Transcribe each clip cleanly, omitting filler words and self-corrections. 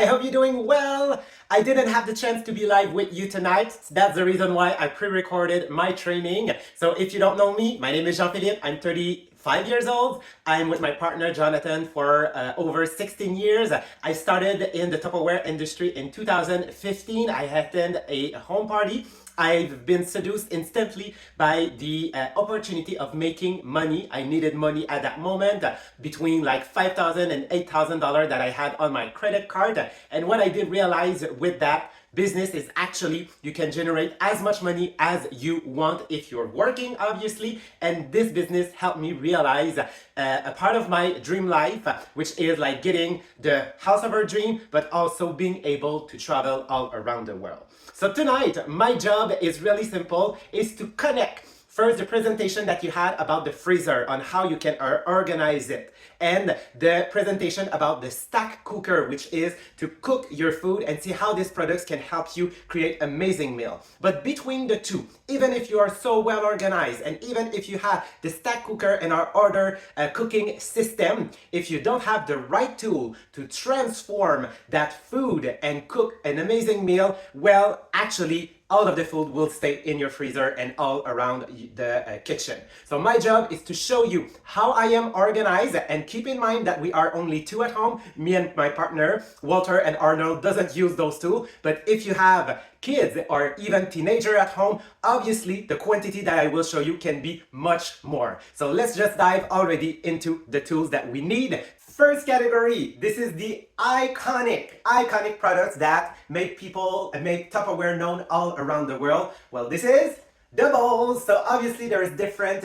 I hope you're doing well. I didn't have the chance to be live with you tonight. That's the reason why I pre-recorded my training. So if you don't know me, my name is Jean-Philippe. I'm 35 years old. I'm with my partner Jonathan for over 16 years. I started in the Tupperware industry in 2015. I attended a home party. I've been seduced instantly by the opportunity of making money. I needed money at that moment, between like $5,000 and $8,000 that I had on my credit card. And what I did realize with that business is actually you can generate as much money as you want if you're working, obviously. And this business helped me realize a part of my dream life, which is like getting the house of our dream, but also being able to travel all around the world. So tonight, my job is really simple, is to connect first the presentation that you had about the freezer on how you can organize it, and the presentation about the stack cooker, which is to cook your food and see how these products can help you create amazing meal. But between the two, even if you are so well organized and even if you have the stack cooker and our order cooking system, if you don't have the right tool to transform that food and cook an amazing meal, well, actually all of the food will stay in your freezer and all around the kitchen. So my job is to show you how I am organized, and keep in mind that we are only two at home. Me and my partner, Walter and Arnold, doesn't use those tools. But if you have kids or even teenager at home, obviously the quantity that I will show you can be much more. So let's just dive already into the tools that we need. First category, this is the iconic products that make Tupperware known all around the world. Well, this is the bowls. So obviously there is different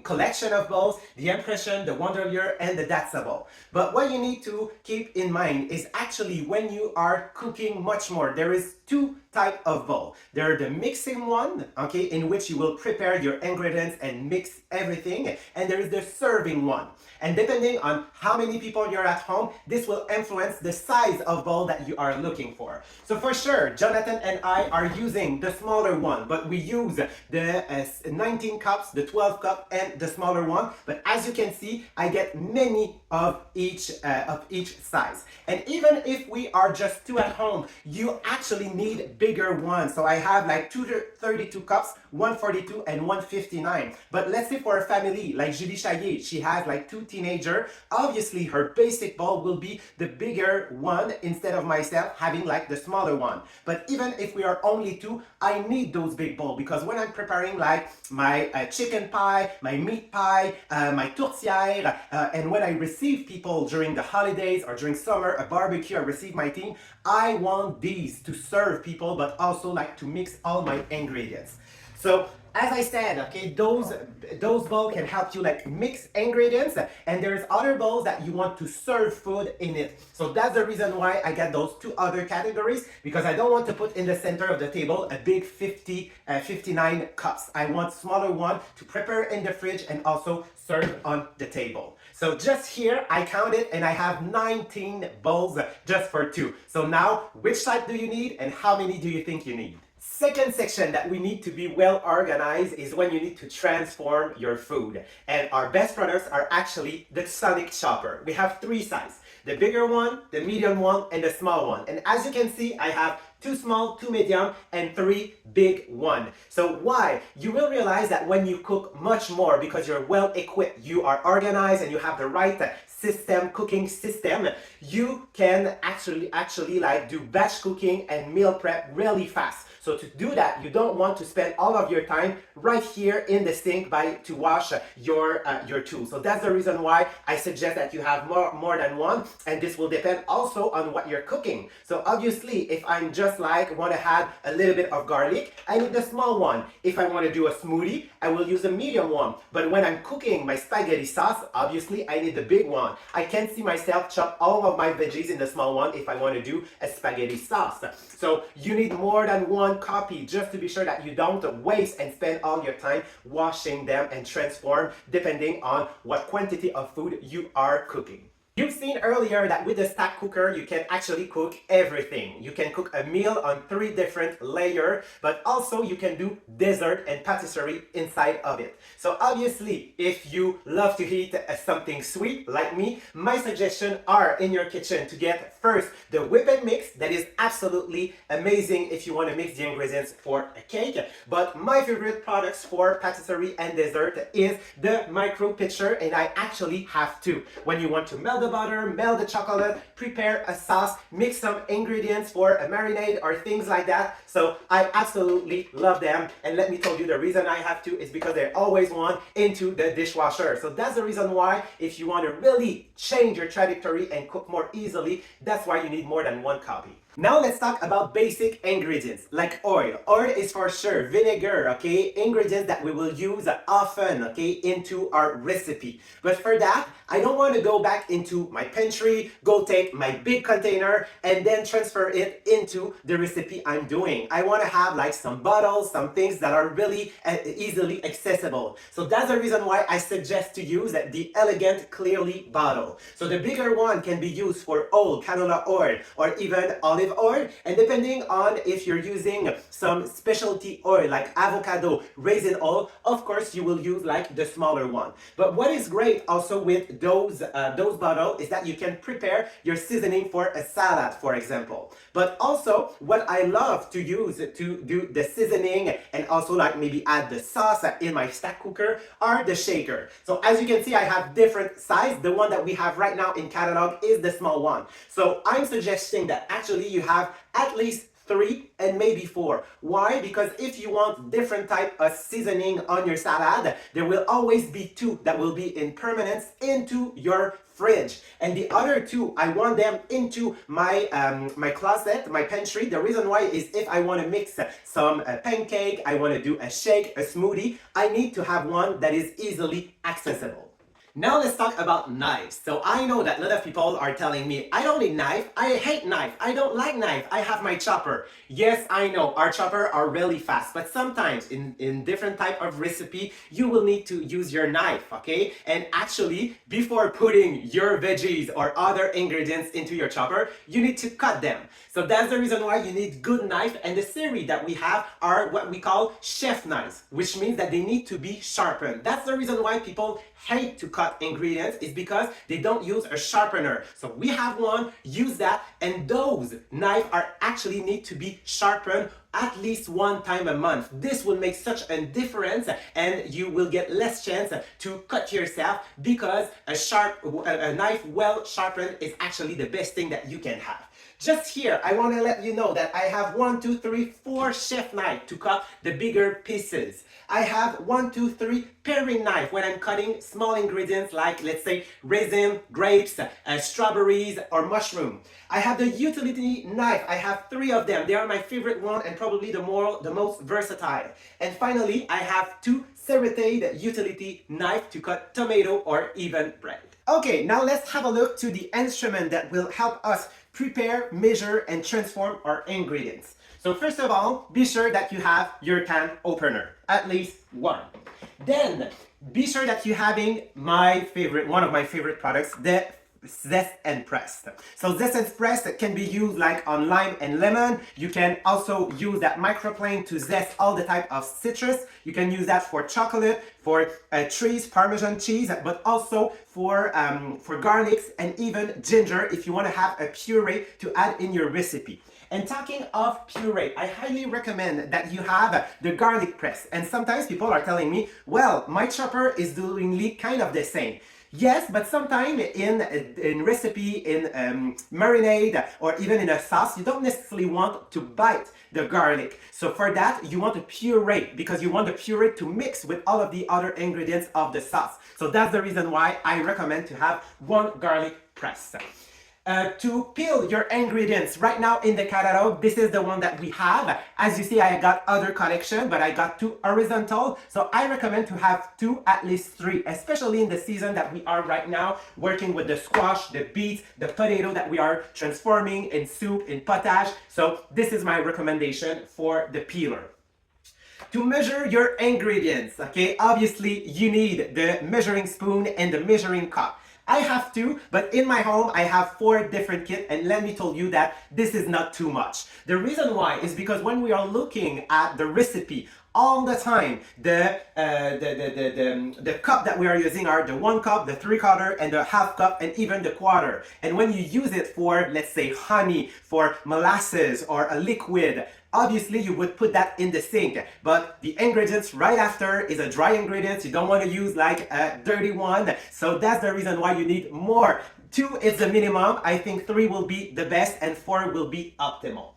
collection of bowls, the Impression, the Wonderlier, and the Datsa bowl. But what you need to keep in mind is actually when you are cooking much more, there is two type of bowl. There are the mixing one, okay, in which you will prepare your ingredients and mix everything, and there is the serving one. And depending on how many people you're at home, this will influence the size of bowl that you are looking for. So for sure, Jonathan and I are using the smaller one, but we use the 19 cups, the 12 cup, and the smaller one. But as you can see, I get many of each size. And even if we are just two at home, you actually need bigger ones. So I have like 32 cups, 142 and 159. But let's say for a family like Julie Chaillet, she has like two teenagers. Obviously her basic bowl will be the bigger one instead of myself having like the smaller one. But even if we are only two, I need those big bowls, because when I'm preparing like my chicken pie, my meat pie, my tourtière, and when I receive people during the holidays or during summer, a barbecue, I receive my team, I want these to serve people, but also like to mix all my ingredients. So as I said, okay, those bowls can help you like mix ingredients, and there's other bowls that you want to serve food in it. So that's the reason why I get those two other categories, because I don't want to put in the center of the table a big 59 cups. I want smaller one to prepare in the fridge and also serve on the table. So just here, I counted and I have 19 bowls just for two. So now, which type do you need and how many do you think you need? Second section that we need to be well organized is when you need to transform your food. And our best products are actually the Sonic Chopper. We have three sizes: the bigger one, the medium one, and the small one. And as you can see, I have two small, two medium, and three big one. So why? You will realize that when you cook much more, because you're well equipped, you are organized, and you have the right cooking system, you can actually like do batch cooking and meal prep really fast. So to do that, you don't want to spend all of your time right here in the sink to wash your tools. So that's the reason why I suggest that you have more than one, and this will depend also on what you're cooking. So obviously, if I'm just like want to add a little bit of garlic, I need the small one. If I want to do a smoothie, I will use a medium one. But when I'm cooking my spaghetti sauce, obviously I need the big one. I can't see myself chop all of my veggies in the small one if I want to do a spaghetti sauce. So you need more than one copy, just to be sure that you don't waste and spend all your time washing them and transform depending on what quantity of food you are cooking. You've seen earlier that with the stack cooker, you can actually cook everything. You can cook a meal on 3 different layers, but also you can do dessert and patisserie inside of it. So obviously, if you love to eat something sweet like me, my suggestions are in your kitchen to get first the whip and mix. That is absolutely amazing if you want to mix the ingredients for a cake. But my favorite products for patisserie and dessert is the micro pitcher, and I actually have two. When you want to melt the butter, melt the chocolate, prepare a sauce, mix some ingredients for a marinade or things like that. So I absolutely love them. And let me tell you, the reason I have to is because they're always one into the dishwasher. So that's the reason why, if you want to really change your trajectory and cook more easily, that's why you need more than one copy. Now let's talk about basic ingredients like oil. Oil is for sure vinegar, okay? Ingredients that we will use often, okay, into our recipe. But for that, I don't want to go back into my pantry, go take my big container and then transfer it into the recipe I'm doing. I want to have like some bottles, some things that are really easily accessible. So that's the reason why I suggest to use the Elegant Clearly bottle. So the bigger one can be used for oil, canola oil, or even olive oil, and depending on if you're using some specialty oil like avocado, raisin oil, of course you will use like the smaller one. But what is great also with those bottles is that you can prepare your seasoning for a salad, for example. But also what I love to use to do the seasoning and also like maybe add the sauce in my stack cooker are the shaker. So as you can see, I have different size. The one that we have right now in catalog is the small one. So I'm suggesting that actually you have at least 3 and maybe 4. Why? Because if you want different type of seasoning on your salad, there will always be 2 that will be in permanence into your fridge, and the other 2 I want them into my my closet, my pantry. The reason why is if I want to mix some pancake, I want to do a shake, a smoothie, I need to have one that is easily accessible. Now let's talk about knives. So I know that a lot of people are telling me, I don't need knife, I hate knife, I don't like knife, I have my chopper. Yes, I know, our chopper are really fast, but sometimes in different type of recipe, you will need to use your knife, okay? And actually, before putting your veggies or other ingredients into your chopper, you need to cut them. So that's the reason why you need good knife, and the series that we have are what we call chef knives, which means that they need to be sharpened. That's the reason why people hate to cut ingredients, is because they don't use a sharpener. So we have one, use that, and those knives are actually need to be sharpened at least 1 time a month. This will make such a difference, and you will get less chance to cut yourself, because a knife well sharpened is actually the best thing that you can have. Just here, I want to let you know that I have 1, 2, 3, 4 chef knife to cut the bigger pieces. I have 1, 2, 3 paring knife when I'm cutting small ingredients like, let's say, raisin, grapes, strawberries, or mushroom. I have the utility knife. I have 3 of them. They are my favorite one and probably the most versatile. And finally, I have 2 serrated utility knife to cut tomato or even bread. Okay, now let's have a look to the instrument that will help us prepare, measure, and transform our ingredients. So first of all, be sure that you have your can opener, at least one. Then, be sure that you're having one of my favorite products, the Zest and Press. So Zest and Press can be used like on lime and lemon. You can also use that microplane to zest all the type of citrus. You can use that for chocolate, for cheese, Parmesan cheese, but also for garlics and even ginger if you want to have a puree to add in your recipe. And talking of puree, I highly recommend that you have the garlic press. And sometimes people are telling me, well, my chopper is doing kind of the same. Yes, but sometimes in recipe, in marinade, or even in a sauce, you don't necessarily want to bite the garlic. So for that, you want to puree, because you want the puree to mix with all of the other ingredients of the sauce. So that's the reason why I recommend to have one garlic press. To peel your ingredients, right now in the catalog, this is the one that we have. As you see, I got other collection, but I got 2 horizontal. So I recommend to have 2, at least 3, especially in the season that we are right now, working with the squash, the beets, the potato that we are transforming in soup, in potage. So this is my recommendation for the peeler. To measure your ingredients, okay, obviously you need the measuring spoon and the measuring cup. I have two, but in my home I have four different kits, and let me tell you that this is not too much. The reason why is because when we are looking at the recipe all the time, the cup that we are using are the 1 cup, the 3/4, and the 1/2 cup, and even the 1/4. And when you use it for, let's say, honey, for molasses or a liquid, obviously you would put that in the sink, but the ingredients right after is a dry ingredient. You don't want to use like a dirty one, so that's the reason why you need more. 2 is the minimum. I think 3 will be the best and 4 will be optimal.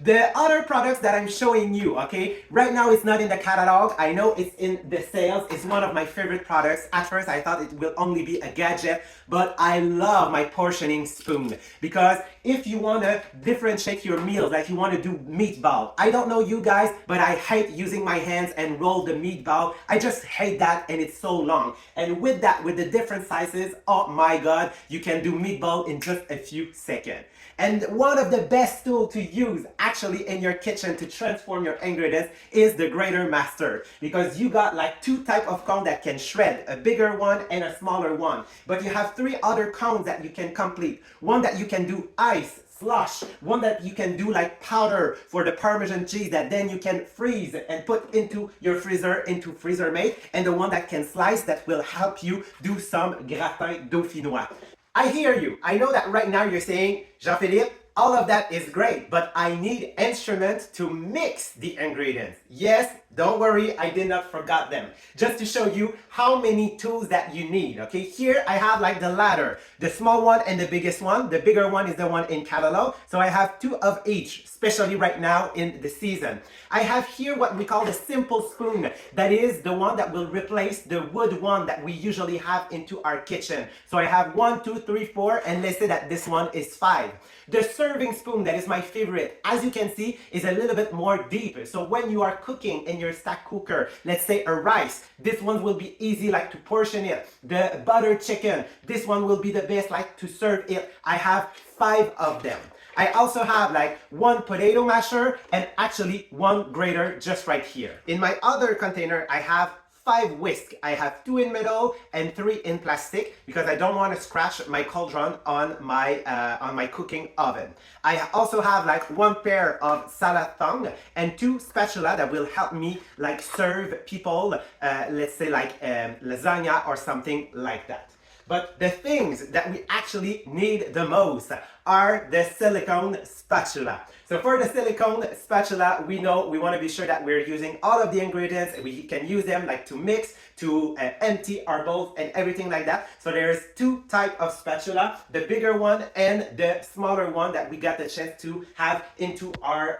The other products that I'm showing you, okay, right now it's not in the catalog. I know it's in the sales. It's one of my favorite products. At first I thought it will only be a gadget, but I love my portioning spoon, because if you want to differentiate your meals, like you want to do meatball, I don't know you guys, but I hate using my hands and roll the meatball. I just hate that, and it's so long. And with that, with the different sizes, oh my god, you can do meatball in just a few seconds. And one of the best tools to use actually in your kitchen to transform your ingredients is the Grater Master, because you got like 2 types of cones that can shred, a bigger one and a smaller one. But you have 3 other cones that you can complete. One that you can do ice, slush, one that you can do like powder for the Parmesan cheese that then you can freeze and put into your freezer, into freezer mate, and the one that can slice that will help you do some gratin dauphinois. I hear you. I know that right now you're saying, Jean-Philippe, all of that is great, but I need instruments to mix the ingredients. Yes, don't worry, I did not forget them. Just to show you how many tools that you need, okay? Here I have like the ladder, the small one and the biggest one. The bigger one is the one in catalog, so I have 2 of each, especially right now in the season. I have here what we call the simple spoon. That is the one that will replace the wood one that we usually have into our kitchen. So I have 1, 2, 3, 4, and let's say that this one is 5. The serving spoon, that is my favorite, as you can see, is a little bit more deep. So when you are cooking in your stack cooker, let's say a rice, this one will be easy like to portion it. The butter chicken, this one will be the best like to serve it. I have 5 of them. I also have like 1 potato masher and actually 1 grater just right here. In my other container, I have 5 whisks. I have 2 in metal and 3 in plastic because I don't want to scratch my cauldron on my cooking oven. I also have like 1 pair of salad tongue and 2 spatula that will help me like serve people, let's say like lasagna or something like that. But the things that we actually need the most are the silicone spatula. So for the silicone spatula, we know we want to be sure that we're using all of the ingredients. We can use them like to mix, to empty our bowls and everything like that. So there's 2 types of spatula, the bigger one and the smaller one that we got the chance to have into our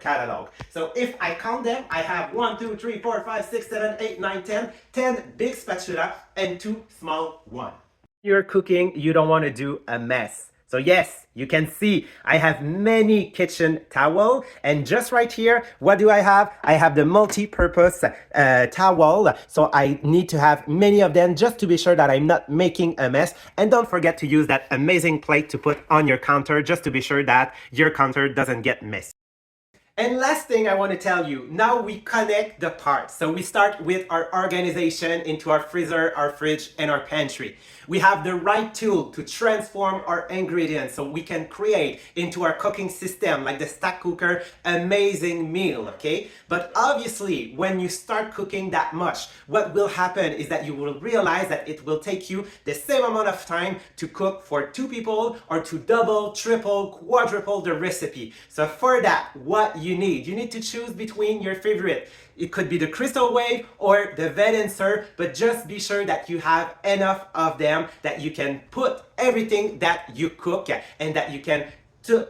catalog. So if I count them, I have 1, 2, 3, 4, 5, 6, 7, 8, 9, 10 big spatula and 2 small ones. You're cooking, you don't want to do a mess. So yes, you can see I have many kitchen towel, and just right here, what do I have? I have the multi-purpose towel. So I need to have many of them just to be sure that I'm not making a mess. And don't forget to use that amazing plate to put on your counter just to be sure that your counter doesn't get messy. And last thing I want to tell you, now we connect the parts. So we start with our organization into our freezer, our fridge, and our pantry. We have the right tool to transform our ingredients so we can create into our cooking system, like the stack cooker, amazing meal, okay? But obviously, when you start cooking that much, what will happen is that you will realize that it will take you the same amount of time to cook for 2 people or to double, triple, quadruple the recipe. So for that, what you need to choose between your favorite. It could be the Crystal Wave or the Vedenser, but just be sure that you have enough of them that you can put everything that you cook and that you can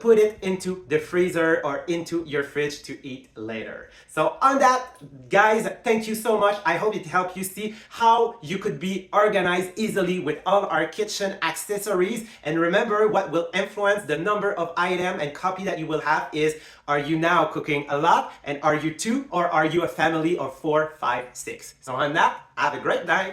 put it into the freezer or into your fridge to eat later. So on that, guys, thank you so much. I hope it helped you see how you could be organized easily with all our kitchen accessories. And remember, what will influence the number of items and copy that you will have is, are you now cooking a lot? And are you 2 or are you a family of 4, 5, 6? So on that, have a great night.